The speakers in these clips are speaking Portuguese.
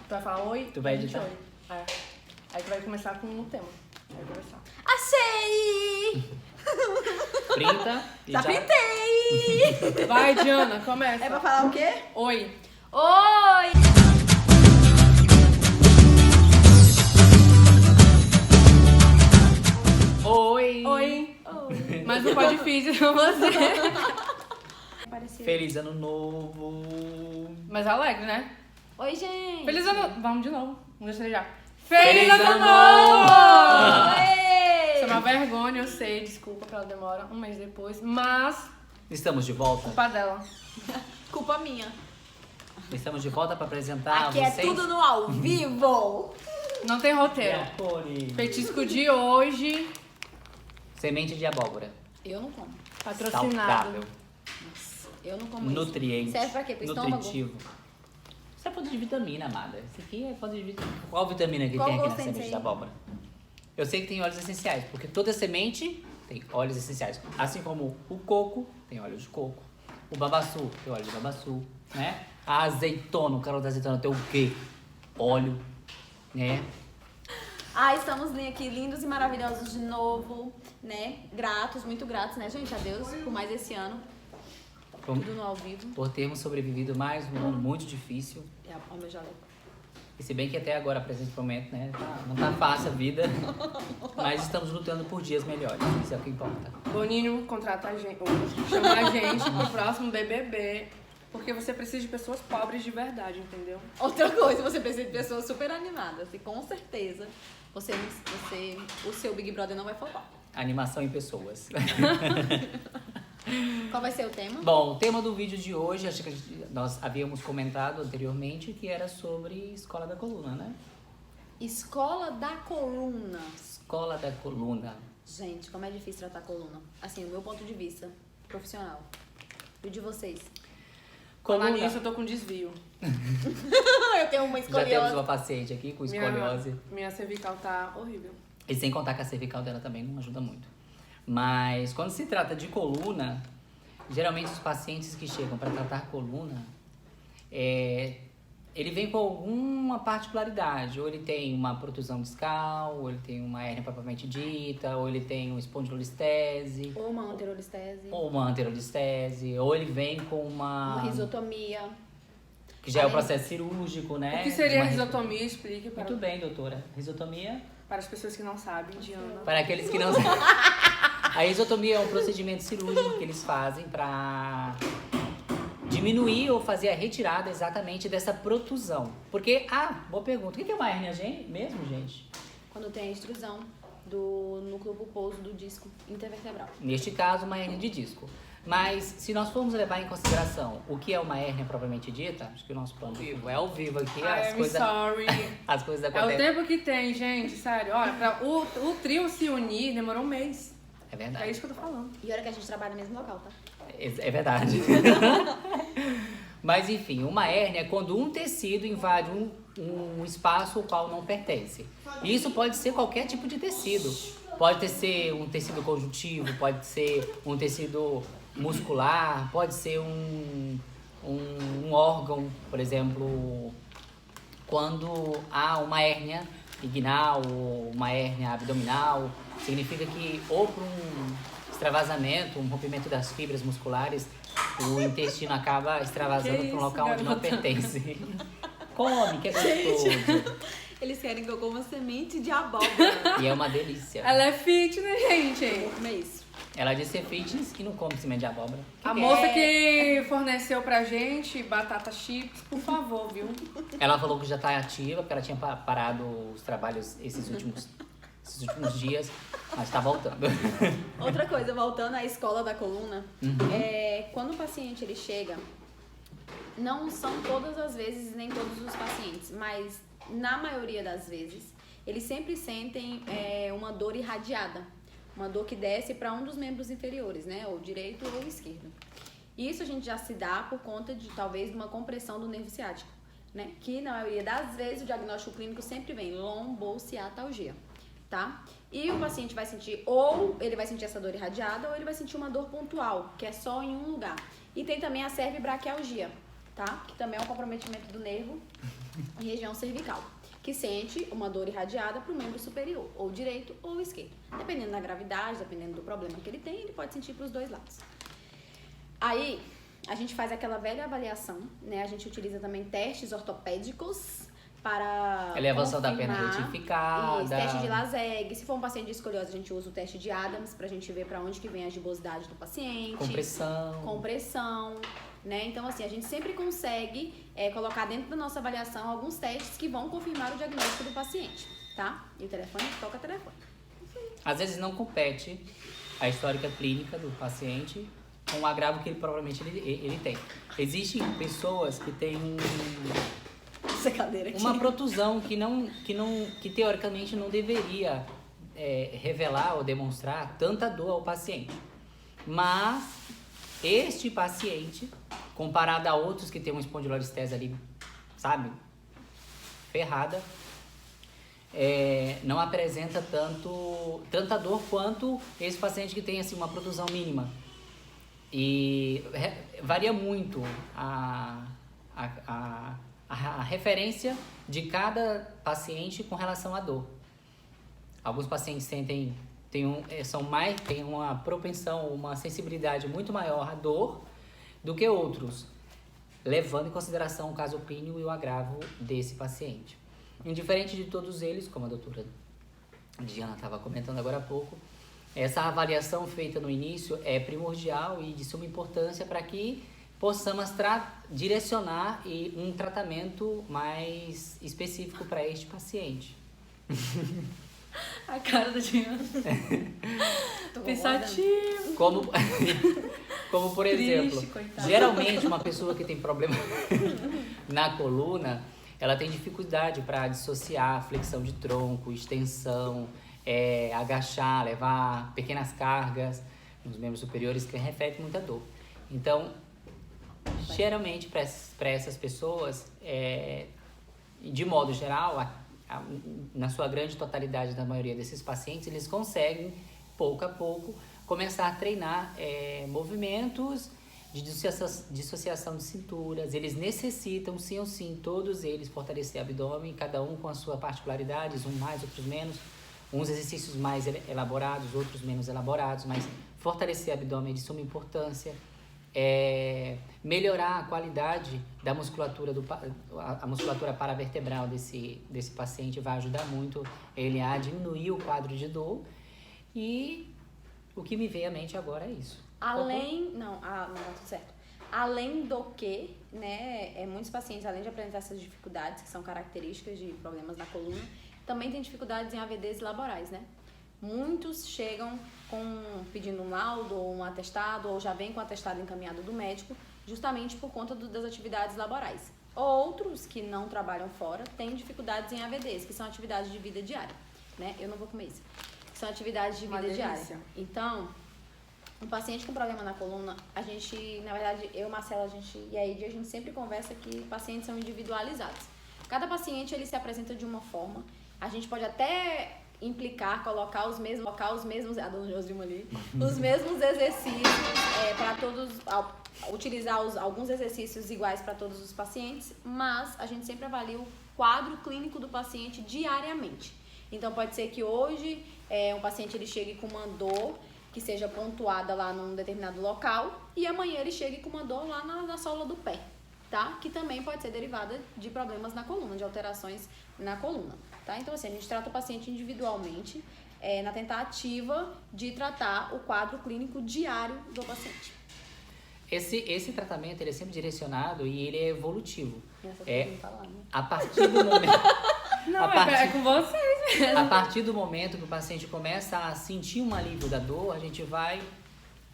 Tu vai falar oi? Tu vai a gente editar? oi. É. Aí tu vai começar com um tema. Vai conversar. Achei! Printa e Já printei! Vai, Diana, começa. É pra falar o quê? Oi. Oi! Oi! Oi. Oi. Mas não pode difícil pra você. Apareceu. Feliz ano novo! Mas alegre, né? Oi, gente! Feliz ano... Vamos de novo. Vamos deixar já. Feliz Feliz ano ano novo! Oi! Isso é uma vergonha, eu sei. Desculpa pela demora. Um mês depois. Mas... Estamos de volta. Culpa dela. Culpa minha. Estamos de volta para apresentar Aqui vocês. é tudo no ao vivo. Não tem roteiro. Cores. Petisco de hoje. Semente de abóbora. Eu não como. Patrocinado. Saudável. Eu não como isso. Nutriente. Serve pra quê? Pro estômago? Nutritivo. Isso é fonte de vitamina, amada. Isso aqui é fonte de vitamina. Qual vitamina que Qual tem aqui na gosto tem semente disso de aí? abóbora? Eu sei que tem óleos essenciais, porque toda semente tem óleos essenciais. Assim como o coco tem óleo de coco. O babaçu tem óleo de babaçu, né? A azeitona, o caroço da azeitona tem o quê? Óleo, né? Ah, estamos aqui lindos e maravilhosos de novo, né? Gratos, muito gratos, né, gente? A Deus por mais esse ano. Por, Tudo no ao vivo. por termos sobrevivido mais um ano muito difícil. É o meu jaleco. E se bem que até agora, presente momento, né? Não tá fácil a vida. Mas estamos lutando por dias melhores. Isso é o que importa. Boninho contrata a gente, ou chama a gente pro próximo BBB. Porque você precisa de pessoas pobres de verdade, entendeu? Outra coisa, você precisa de pessoas super animadas. E com certeza, o seu Big Brother não vai faltar. Animação em pessoas. Qual vai ser o tema? Bom, o tema do vídeo de hoje, acho que nós havíamos comentado anteriormente, que era sobre Escola da Coluna, né? Escola da coluna. Escola da Coluna. Gente, como é difícil tratar coluna. Assim, o meu ponto de vista profissional. E o de vocês? Falar nisso, eu tô com desvio. Eu tenho uma Já temos escoliose. uma paciente aqui com escoliose. Minha cervical tá horrível. E sem contar que a cervical dela também não ajuda muito. Mas quando se trata de coluna, geralmente os pacientes que chegam para tratar coluna, ele vem com alguma particularidade. Ou ele tem uma protusão discal, ou ele tem uma hérnia propriamente dita, ou ele tem uma espondilolistese, Ou uma anterolistese. ou uma anterolistese, ou ele vem com Uma risotomia. que já é o processo cirúrgico, né? O que seria De uma risotomia? Explique para, Muito bem, doutora. Risotomia, para as pessoas que não sabem, Diana. para aqueles que não A risotomia é um procedimento cirúrgico que eles fazem para diminuir ou fazer a retirada exatamente dessa protusão. Porque, boa pergunta, o que é uma hérnia mesmo, gente? Quando tem a extrusão do núcleo pulposo do disco intervertebral. Neste caso, uma hérnia de disco. Mas, se nós formos levar em consideração o que é uma hérnia propriamente dita, acho que o nosso plano vivo é ao vivo aqui, I'm sorry. as coisas É o acontecem. tempo que tem, gente, sério. Olha, pra o trio se unir demorou um mês. É verdade. É isso que eu tô falando. E olha que a gente trabalha no mesmo local, tá? É verdade. Mas enfim, uma hérnia é quando um tecido invade um espaço ao qual não pertence. Isso pode ser qualquer tipo de tecido. Pode ser um tecido conjuntivo, pode ser um tecido muscular, pode ser um órgão, por exemplo, quando há uma hérnia inguinal ou uma hérnia abdominal, significa que ou por um extravasamento, um rompimento das fibras musculares, o intestino acaba extravasando para um local onde não pertence. Come, que é gostoso. Eles querem que eu coma semente de abóbora. E é uma delícia. Ela é fit, né, gente? Vou comer isso. Ela diz ser fitness e não come semente de abóbora. A moça que forneceu pra gente batata chips, por favor, viu? Ela falou que já está ativa, porque ela tinha parado os trabalhos esses últimos dias, mas está voltando. Outra coisa, voltando à escola da coluna, quando o paciente ele chega, não são todas as vezes, nem todos os pacientes, mas na maioria das vezes, eles sempre sentem uma dor irradiada, uma dor que desce para um dos membros inferiores, né, ou direito ou esquerdo. Isso a gente já se dá por conta de talvez de uma compressão do nervo ciático, né, que na maioria das vezes o diagnóstico clínico sempre vem lombociatalgia. Tá? E o paciente vai sentir, ou ele vai sentir essa dor irradiada, ou ele vai sentir uma dor pontual, que é só em um lugar. E tem também a cervibraquialgia, tá? Que também é um comprometimento do nervo e região cervical, que sente uma dor irradiada para o membro superior, ou direito ou esquerdo. Dependendo da gravidade, dependendo do problema que ele tem, ele pode sentir para os dois lados. Aí, a gente faz aquela velha avaliação, né? A gente utiliza também testes ortopédicos para Elevação da perna confirmar. retificada. Isso, teste de Laseg. Se for um paciente de escoliose, a gente usa o teste de Adams pra gente ver pra onde que vem a gibosidade do paciente. Compressão, né? Então, assim, a gente sempre consegue colocar dentro da nossa avaliação alguns testes que vão confirmar o diagnóstico do paciente, tá? E o telefone toca telefone. Às vezes não compete a histórica clínica do paciente com o agravo que ele provavelmente ele tem. Existem pessoas que têm Essa cadeira aqui. uma protusão que teoricamente não deveria revelar ou demonstrar tanta dor ao paciente. Mas este paciente, comparado a outros que tem uma espondilolistese ali, sabe, ferrada, não apresenta tanta dor quanto esse paciente que tem assim, uma protusão mínima. E varia muito a referência de cada paciente com relação à dor. Alguns pacientes têm uma propensão, uma sensibilidade muito maior à dor do que outros, levando em consideração o caso clínico e o agravo desse paciente. Indiferente de todos eles, como a doutora Diana estava comentando agora há pouco, essa avaliação feita no início é primordial e de suma importância para que possamos direcionar um tratamento mais específico para este paciente. A cara da Diana. Pensativo. Como por exemplo, coitada. geralmente uma pessoa que tem problema na coluna, ela tem dificuldade para dissociar flexão de tronco, extensão, agachar, levar pequenas cargas nos membros superiores, que reflete muita dor. Então, geralmente para essas pessoas, de modo geral, na sua grande totalidade da maioria desses pacientes, eles conseguem, pouco a pouco, começar a treinar movimentos de dissociação de cinturas. Eles necessitam, sim ou sim, todos eles, fortalecer o abdômen, cada um com as suas particularidades, uns mais, outros menos, uns exercícios mais elaborados, outros menos elaborados, mas fortalecer o abdômen é de suma importância. Melhorar a qualidade da musculatura, a musculatura paravertebral desse paciente vai ajudar muito ele a diminuir o quadro de dor. E o que me veio à mente agora é isso. Não, tá tudo certo. Além do que, né, muitos pacientes, além de apresentar essas dificuldades, que são características de problemas na coluna, também tem dificuldades em AVDs laborais, né? Muitos chegam pedindo um laudo ou um atestado, ou já vem com o atestado encaminhado do médico, justamente por conta das atividades laborais. Outros que não trabalham fora têm dificuldades em AVDs, que são atividades de vida diária, né? Eu não vou comer isso. Que são atividades de vida diária. Então, um paciente com problema na coluna, a gente, na verdade, eu, Marcela, e a Edi, a gente sempre conversa que pacientes são individualizados. Cada paciente, ele se apresenta de uma forma. A gente pode até colocar os mesmos, a dona Josilma ali, os mesmos exercícios para todos, utilizar alguns exercícios iguais para todos os pacientes, mas a gente sempre avalia o quadro clínico do paciente diariamente. Então pode ser que hoje um paciente ele chegue com uma dor que seja pontuada lá num determinado local e amanhã ele chegue com uma dor lá na sola do pé, tá? Que também pode ser derivada de problemas na coluna, de alterações na coluna. Tá? Então, assim, a gente trata o paciente individualmente na tentativa de tratar o quadro clínico diário do paciente. Esse tratamento ele é sempre direcionado e ele é evolutivo. Falar, né? A partir do momento... É com vocês mesmo. A partir do momento que o paciente começa a sentir um alívio da dor, a gente vai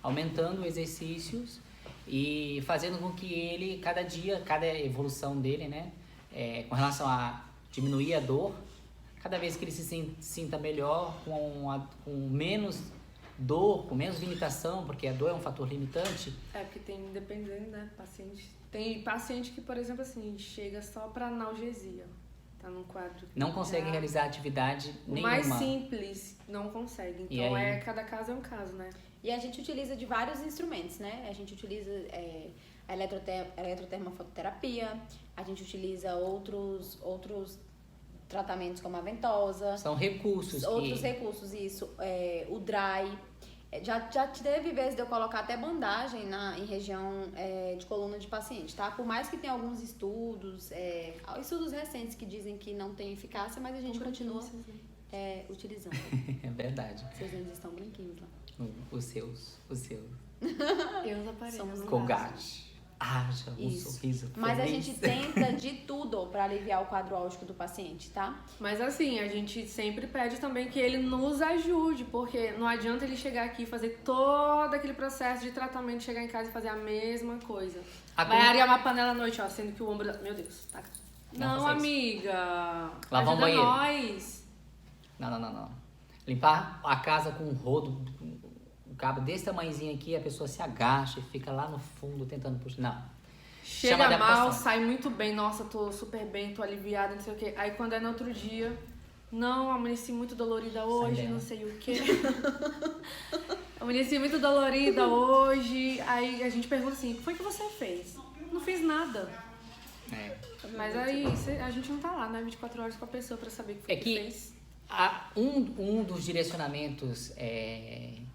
aumentando exercícios e fazendo com que ele, cada dia, cada evolução dele, né, com relação a diminuir a dor, cada vez que ele se sinta melhor, com menos dor, com menos limitação, porque a dor é um fator limitante. Porque tem, dependendo, né, paciente. Tem paciente que, por exemplo, assim, chega só pra analgesia. Tá num quadro. Não consegue realizar atividade nenhuma. O mais simples, não consegue. Então, cada caso é um caso, né? E a gente utiliza de vários instrumentos, né? A gente utiliza a eletrotermofototerapia, a gente utiliza outros tratamentos como a ventosa. São recursos. Outros recursos, isso. O dry. Já teve vezes de eu colocar até bandagem em região de coluna de paciente, tá? Por mais que tenha alguns estudos recentes que dizem que não tem eficácia, mas a gente continua utilizando. É verdade. Seus dentes estão branquinhos lá. Os seus. Eu os aparelhos. Somos Colgate. Haja um Isso. sorriso Mas a feliz. gente tenta de tudo para aliviar o quadro álgico do paciente, tá? Mas assim, a gente sempre pede também que ele nos ajude, porque não adianta ele chegar aqui e fazer todo aquele processo de tratamento, chegar em casa e fazer a mesma coisa. Vai arear uma panela à noite, ó, sendo que o ombro... Meu Deus, tá... Não, amiga. Lavar um ajuda banheiro. nós. Não. Limpar a casa com um rodo, um cabo desse tamanhozinho aqui, a pessoa se agacha e fica lá no fundo tentando puxar. Não. Chama Chega mal, adaptação. sai muito bem. Nossa, tô super bem, tô aliviada, não sei o quê. Aí quando é no outro dia, não, amanheci muito dolorida hoje, dela. não sei o quê. Amanheci muito dolorida hoje. Aí a gente pergunta assim, o que foi que você fez? Não fiz nada. Mas aí a gente não tá lá, né? 24 horas com a pessoa pra saber o que foi que fez. Um dos direcionamentos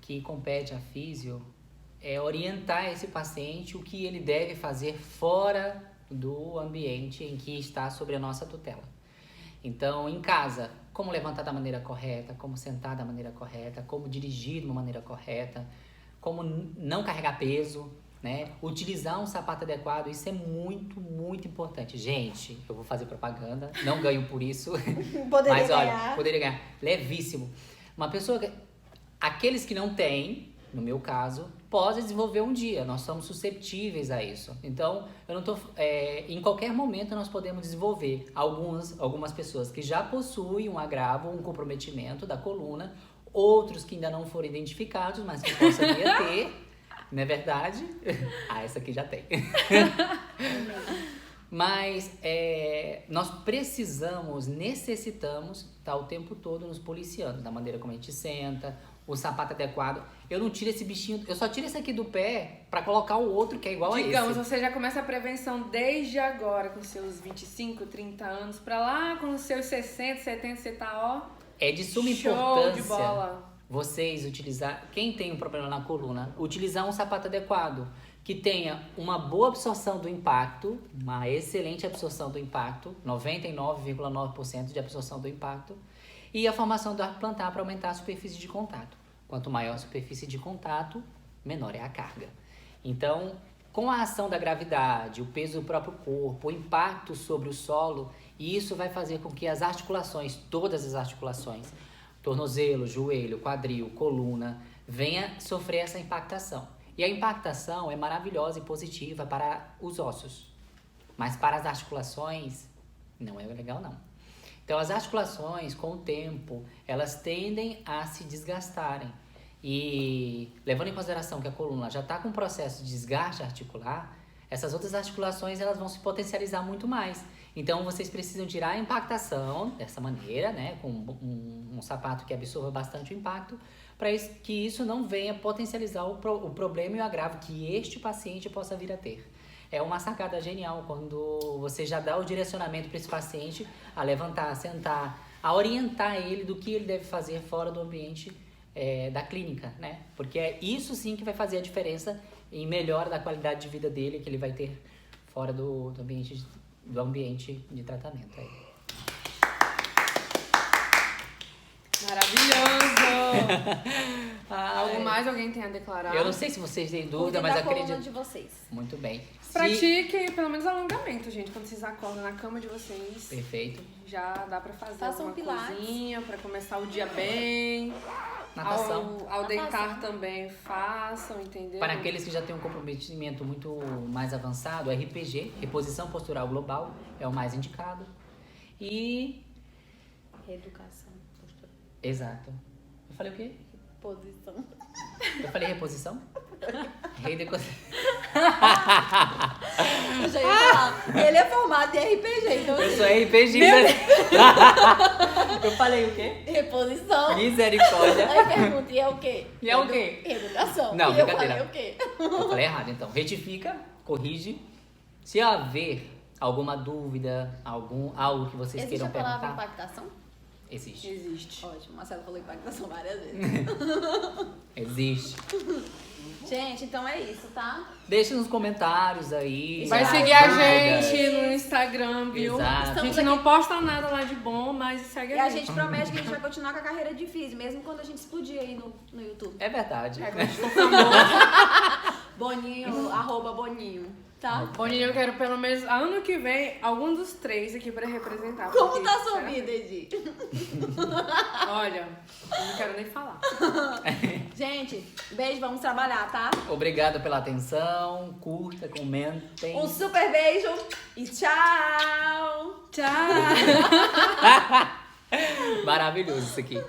que compete à físio é orientar esse paciente o que ele deve fazer fora do ambiente em que está sob a nossa tutela. Então, em casa, como levantar da maneira correta, como sentar da maneira correta, como dirigir de uma maneira correta, como não carregar peso, né? Utilizar um sapato adequado, isso é muito, muito importante. Gente, eu vou fazer propaganda, não ganho por isso, mas olha, poderia ganhar. Levíssimo. Uma pessoa, aqueles que não têm, no meu caso, pode desenvolver um dia. Nós somos susceptíveis a isso. Então, eu não tô, em qualquer momento nós podemos desenvolver. Algumas pessoas que já possuem um agravo, um comprometimento da coluna, outros que ainda não foram identificados, mas que possam vir a ter. Não é verdade? Essa aqui já tem. Mas nós necessitamos estar o tempo todo nos policiando, da maneira como a gente senta, o sapato adequado. Eu não tiro esse bichinho, eu só tiro esse aqui do pé pra colocar o outro que é igual a esse. Digamos, você já começa a prevenção desde agora, com seus 25, 30 anos, pra lá com os seus 60, 70, você tá, ó... É de suma show importância. De bola. Vocês quem tem um problema na coluna, utilizar um sapato adequado, que tenha uma boa absorção do impacto, uma excelente absorção do impacto, 99,9% de absorção do impacto, e a formação do arco plantar para aumentar a superfície de contato. Quanto maior a superfície de contato, menor é a carga. Então, com a ação da gravidade, o peso do próprio corpo, o impacto sobre o solo, isso vai fazer com que as articulações, todas as articulações, tornozelo, joelho, quadril, coluna, venha sofrer essa impactação. E a impactação é maravilhosa e positiva para os ossos, mas para as articulações não é legal não. Então as articulações, com o tempo, elas tendem a se desgastarem. E levando em consideração que a coluna já está com um processo de desgaste articular, essas outras articulações elas vão se potencializar muito mais. Então vocês precisam tirar a impactação dessa maneira, né, com um sapato que absorva bastante o impacto, para que isso não venha potencializar o problema e o agravo que este paciente possa vir a ter. É uma sacada genial quando você já dá o direcionamento para esse paciente a levantar, a sentar, a orientar ele do que ele deve fazer fora do ambiente da clínica, né? Porque é isso sim que vai fazer a diferença em melhora da qualidade de vida dele que ele vai ter fora do ambiente de tratamento. Maravilhoso! Algo mais alguém tem a declarar? Eu não sei se vocês têm dúvida, mas acredito. De vocês. Muito bem. Pratique pelo menos alongamento, gente. Quando vocês acordam na cama de vocês. Perfeito. Já dá pra fazer Façam uma pilates. coisinha pra começar o dia bem. Natação. Ao deitar também façam, entendeu? Para aqueles que já têm um comprometimento muito mais avançado, RPG, reposição postural global, é o mais indicado. E... Reeducação postural. Exato. Eu falei o quê? Posição. Eu falei reposição? Reeducação. Eu já ia falar. Ele é formado em RPG, então Eu sou RPG. Eu falei o quê? reposição. Misericórdia. Aí pergunta, e é o quê? E é o quê? Reeducação. Não, e eu brincadeira. falei o quê? Eu falei errado, então. Retifica, corrige. Se haver alguma dúvida, algo que vocês Existe queiram a palavra perguntar, impactação? existe. Existe. Ótimo, Marcelo falou impactação várias vezes. Existe. Gente, então é isso, tá? Deixe nos comentários aí. Vai Exato. seguir a dúvidas. gente no Instagram, viu? Exato. A gente não posta nada lá de bom, mas segue E a a gente. gente promete que a gente vai continuar com a carreira difícil, mesmo quando a gente explodir aí no YouTube. É verdade. É, quando a gente for famoso. Boninho, arroba Boninho, tá? Boninho, eu quero pelo menos ano que vem algum dos 3 aqui pra representar. Como porque, tá a sua sinceramente, vida, Edi? Olha, eu não quero nem falar. Gente, beijo, vamos trabalhar, tá? Obrigado pela atenção. Curta, comentem. Um super beijo e tchau! Tchau! Maravilhoso isso aqui.